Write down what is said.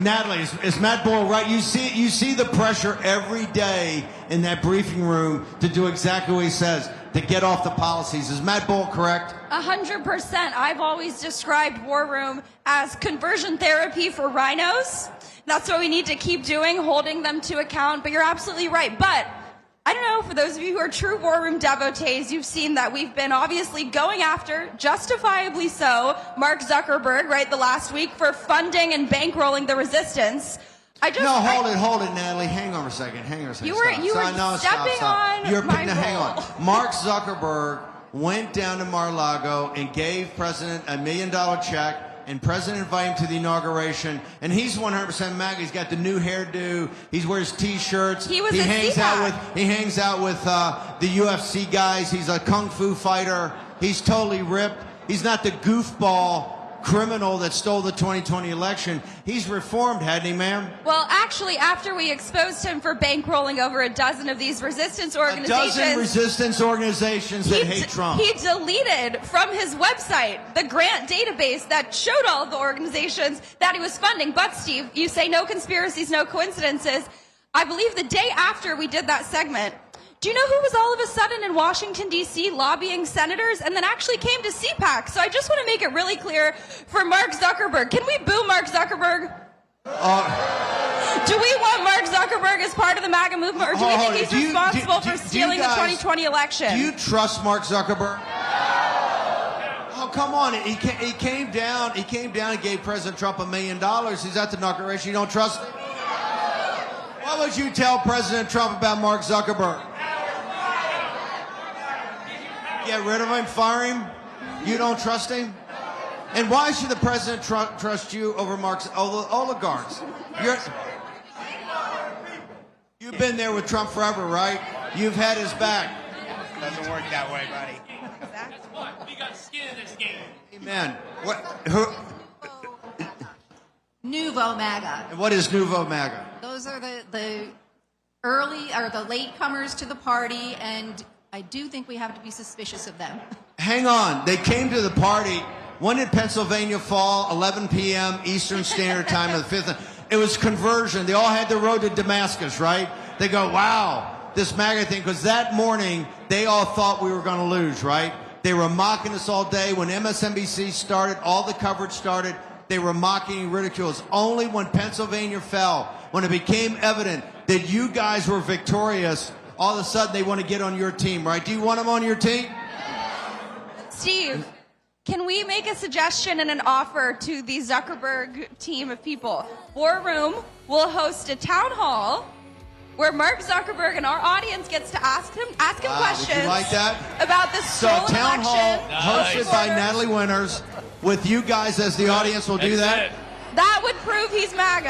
Natalie, is Matt Boyle right? You see the pressure every day in that briefing room to do exactly what he says, to get off the policies. Is Matt Boyle correct? 100%. I've always described War Room as conversion therapy for rhinos. That's what we need to keep doing, holding them to account. But you're absolutely right. But I don't know, for those of you who are true War Room devotees, you've seen that we've been obviously going after, justifiably so, Mark Zuckerberg, right, the last week for funding and bankrolling the resistance. Hold it, Natalie. Hang on a second. You were stepping on my hang role. on. Mark Zuckerberg went down to Mar-a-Lago and gave President $1 million check, and President invited him to the inauguration, and he's 100% MAGA. He's got the new hairdo. He wears T-shirts. He hangs out with the UFC guys. He's a kung fu fighter. He's totally ripped. He's not the goofball criminal that stole the 2020 election. He's reformed, hadn't he, ma'am? Well, actually, after we exposed him for bankrolling over a dozen of these resistance organizations... A dozen resistance organizations that hate Trump. He deleted from his website the grant database that showed all of the organizations that he was funding. But, Steve, you say no conspiracies, no coincidences. I believe the day after we did that segment, do you know who was all of a sudden in Washington, D.C. lobbying senators and then actually came to CPAC? So I just want to make it really clear for Mark Zuckerberg. Can we boo Mark Zuckerberg? Do we want Mark Zuckerberg as part of the MAGA movement, or do we think he's responsible for stealing the 2020 election? Do you trust Mark Zuckerberg? Oh, come on. He came down and gave President Trump $1 million. He's at the inauguration. You don't trust him? What would you tell President Trump about Mark Zuckerberg? Get rid of him, fire him? You don't trust him? And why should the president trust you over Mark's oligarchs? You've been there with Trump forever, right? You've had his back. Doesn't work that way, buddy. Guess what? We got skin in this game. Amen. Nouveau MAGA. And what is Nouveau MAGA? Those are the early or the late comers to the party, and I do think we have to be suspicious of them. Hang on. They came to the party. When did Pennsylvania fall? 11 p.m. Eastern Standard Time of the 5th. It was conversion. They all had the road to Damascus, right? They go, wow, this MAGA thing. Because that morning, they all thought we were going to lose, right? They were mocking us all day. When MSNBC started, all the coverage started, they were mocking and ridiculing us. Only when Pennsylvania fell, when it became evident that you guys were victorious, all of a sudden they want to get on your team, right? Do you want them on your team? Steve, can we make a suggestion and an offer to the Zuckerberg team of people? War Room will host a town hall where Mark Zuckerberg and our audience gets to ask him questions. Would you like that? About the stolen So town hall election. hosted by Natalie Winters with you guys as the audience will do that? That would prove he's MAGA.